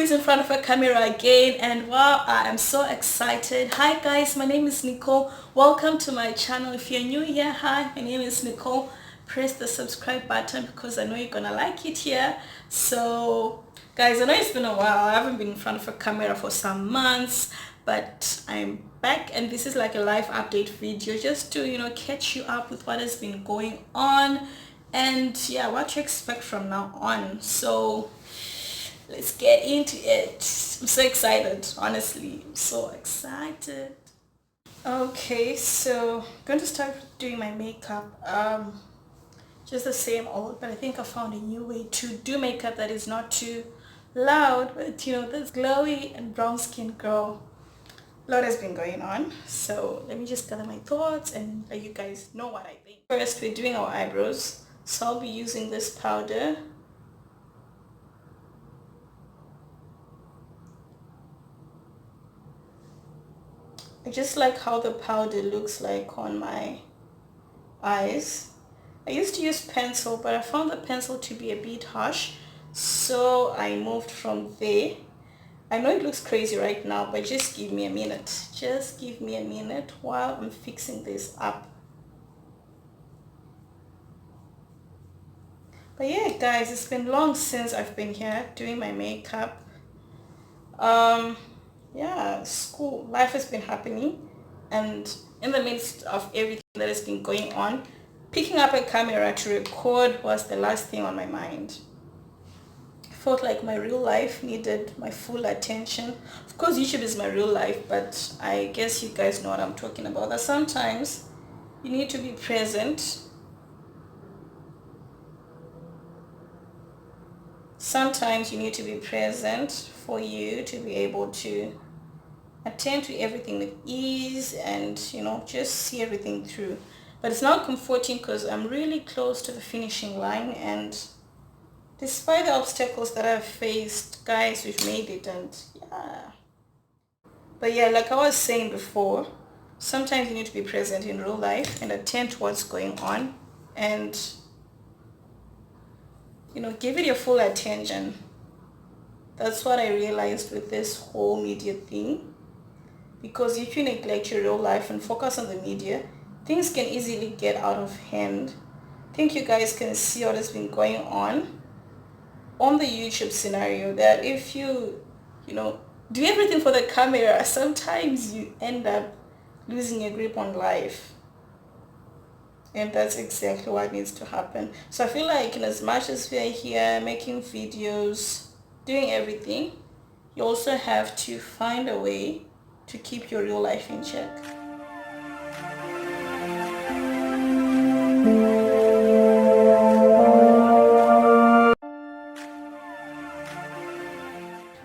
always in front of a camera again, and wow, I am so excited. Hi guys, my name is Nicole. Welcome to my channel. If you're new here, hi, my name is Nicole. Press the subscribe button because I know you're gonna like it here. So guys, I know it's been a while. I haven't been in front of a camera for some months, but I'm back, and this is like a live update video just to catch you up with what has been going on and yeah, what to expect from now on. So let's get into it. I'm so excited, honestly. I'm so excited. Okay, so I'm going to start doing my makeup. Just the same old, but I think I found a new way to do makeup that is not too loud, but this glowy and brown skin girl, a lot has been going on. So let me just gather my thoughts and let you guys know what I think. First, we're doing our eyebrows, so I'll be using this powder. I just like how the powder looks like on my eyes. I used to use pencil, but I found the pencil to be a bit harsh, so I moved from there. I know it looks crazy right now, but just give me a minute. Just give me a minute while I'm fixing this up. But yeah guys, it's been long since I've been here doing my makeup. Yeah, school life has been happening, and in the midst of everything that has been going on, picking up a camera to record was the last thing on my mind. I felt like my real life needed my full attention. Of course, YouTube is my real life, but I guess you guys know what I'm talking about, that sometimes you need to be present. Sometimes you need to be present for you to be able to attend to everything with ease and just see everything through. But it's not comforting because I'm really close to the finishing line, and despite the obstacles that I've faced, guys, we've made it. And yeah, but yeah, like I was saying before, sometimes you need to be present in real life and attend to what's going on, and give it your full attention. That's what I realized with this whole media thing. Because if you neglect your real life and focus on the media, things can easily get out of hand. I think you guys can see what has been going on the YouTube scenario, that if you do everything for the camera, sometimes you end up losing a grip on life. And that's exactly what needs to happen. So I feel like as much as we are here making videos, doing everything, you also have to find a way to keep your real life in check.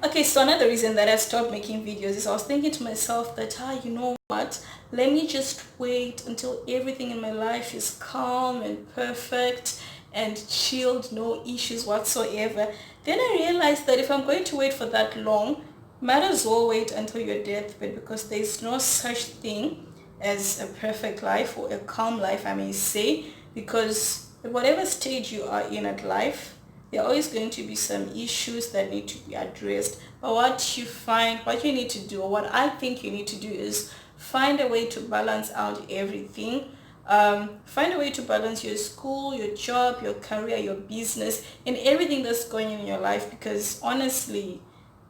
Okay, so another reason that I stopped making videos is I was thinking to myself that, you know what, let me just wait until everything in my life is calm and perfect and chilled, no issues whatsoever. Then I realized that if I'm going to wait for that long, might as well wait until your deathbed, because there's no such thing as a perfect life or a calm life, I may say, because at whatever stage you are in at life, there are always going to be some issues that need to be addressed. But what you need to do, or what I think you need to do, is find a way to balance out everything. Find a way to balance your school, your job, your career, your business, and everything that's going on in your life, because honestly,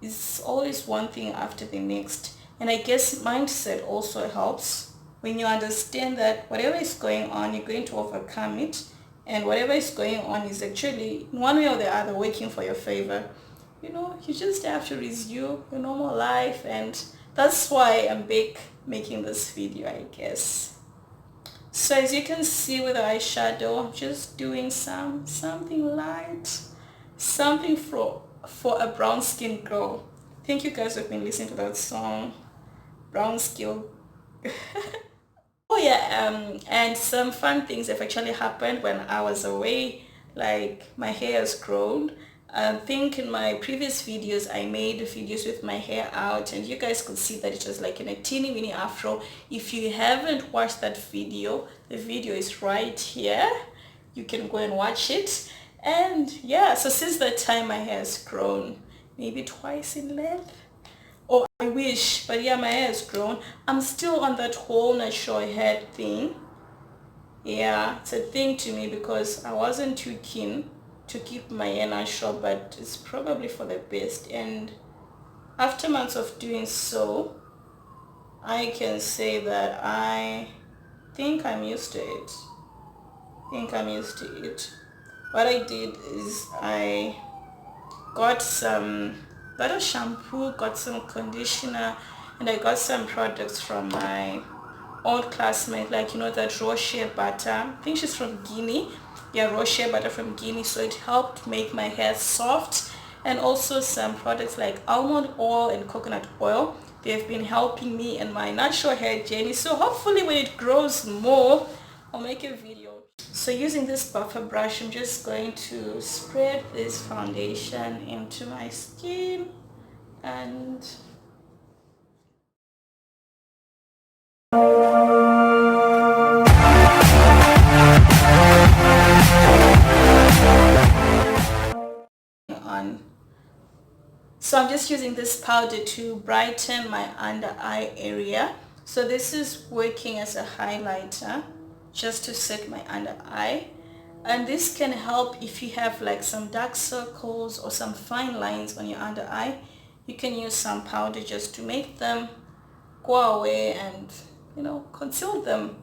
it's always one thing after the next. And I guess mindset also helps. When you understand that whatever is going on, you're going to overcome it, and whatever is going on is actually in one way or the other working for your favor, you just have to resume your normal life. And that's why I'm back making this video, I guess. So as you can see with the eyeshadow, I'm just doing something light, something for a brown skin girl. I think you guys have been listening to that song, Brown Skin. Oh yeah, and some fun things have actually happened when I was away. Like, my hair has grown. I think in my previous videos I made videos with my hair out, and you guys could see that it was like in a teeny mini afro. If you haven't watched that video, the video is right here. You can go and watch it. And yeah, so since that time my hair has grown. maybe twice in length. Or I wish, but yeah, my hair has grown. I'm still on that whole natural hair thing. Yeah, it's a thing to me because I wasn't too keen to keep my hair natural, but it's probably for the best. And after months of doing so, I can say that I think I'm used to it. What I did is I got a shampoo, got some conditioner, and I got some products from my old classmate, like, you know, that raw shea butter. I think she's from Guinea. Yeah, raw shea butter from Guinea. So it helped make my hair soft. And also some products like almond oil and coconut oil. They've been helping me in my natural hair journey. So hopefully when it grows more, I'll make a video. So using this buffer brush, I'm just going to spread this foundation into my skin and on. So I'm just using this powder to brighten my under eye area. So this is working as a highlighter just to set my under eye. And this can help if you have like some dark circles or some fine lines on your under eye. You can use some powder just to make them go away and, you know, conceal them.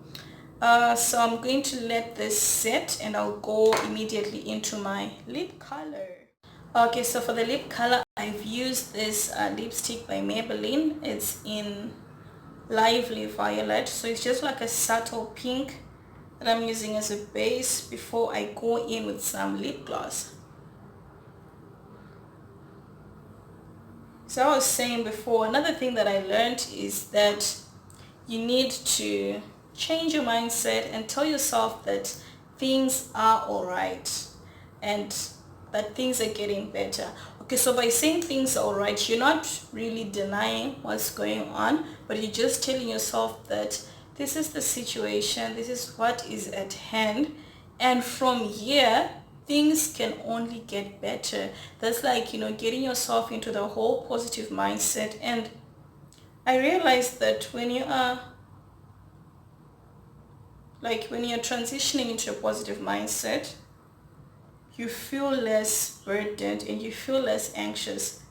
So I'm going to let this set and I'll go immediately into my lip color. Okay, so for the lip color, I've used this lipstick by Maybelline. It's in Lively Violet. So it's just like a subtle pink that I'm using as a base before I go in with some lip gloss. So I was saying before, another thing that I learned is that you need to change your mindset and tell yourself that things are alright and that things are getting better. Okay, so by saying things are alright, you're not really denying what's going on, but you're just telling yourself that this is the situation, this is what is at hand, and from here things can only get better. That's like, you know, getting yourself into the whole positive mindset. And I realized that when you are when you're transitioning into a positive mindset, you feel less burdened and you feel less anxious,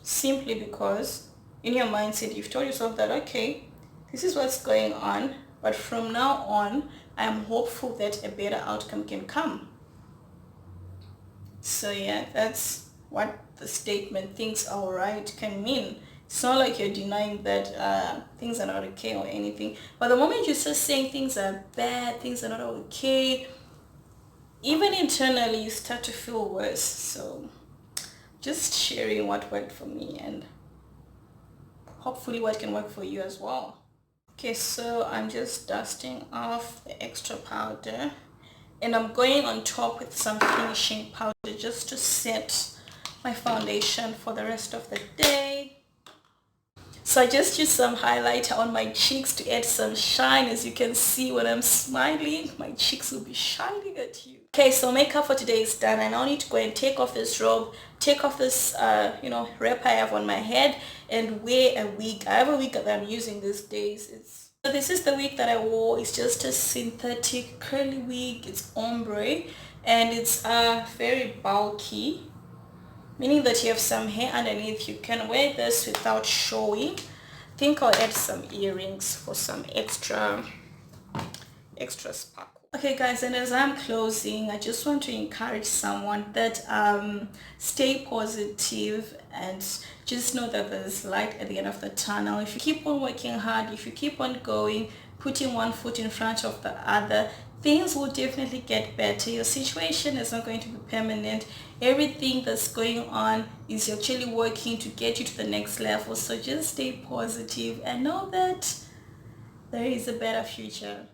simply because in your mindset you've told yourself that, okay, this is what's going on, but from now on I am hopeful that a better outcome can come. So yeah, that's what the statement "things are alright" can mean. It's not like you're denying that things are not okay or anything, but the moment you start saying things are bad, things are not okay, even internally you start to feel worse. So just sharing what worked for me and hopefully what can work for you as well. Okay, so I'm just dusting off the extra powder and I'm going on top with some finishing powder just to set my foundation for the rest of the day. So I just used some highlighter on my cheeks to add some shine. As you can see, when I'm smiling, my cheeks will be shining at you. Okay, so makeup for today is done. I now need to go and take off this robe, take off this wrap I have on my head, and wear a wig. I have a wig that I'm using these days. So this is the wig that I wore. It's just a synthetic curly wig. It's ombre and it's very bulky, meaning that you have some hair underneath. You can wear this without showing. I think I'll add some earrings for some extra sparkle. Okay guys, and as I'm closing, I just want to encourage someone that stay positive and just know that there's light at the end of the tunnel. If you keep on working hard, if you keep on going, putting one foot in front of the other, things will definitely get better. Your situation is not going to be permanent. Everything that's going on is actually working to get you to the next level. So just stay positive and know that there is a better future.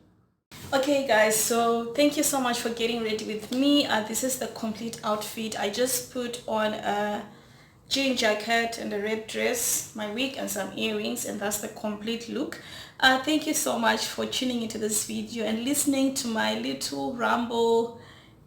Okay guys, so thank you so much for getting ready with me. This is the complete outfit. I just put on a jean jacket and a red dress, my wig and some earrings, and that's the complete look. Thank you so much for tuning into this video and listening to my little ramble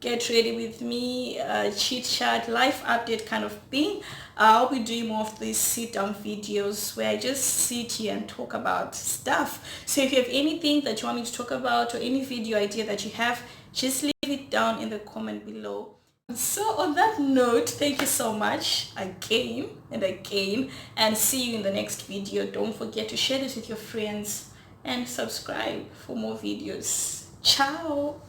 get ready with me, chit chat, life update kind of thing. I'll be doing more of these sit down videos where I just sit here and talk about stuff. So if you have anything that you want me to talk about or any video idea that you have, just leave it down in the comment below. So on that note, thank you so much again and again, and see you in the next video. Don't forget to share this with your friends and subscribe for more videos. Ciao.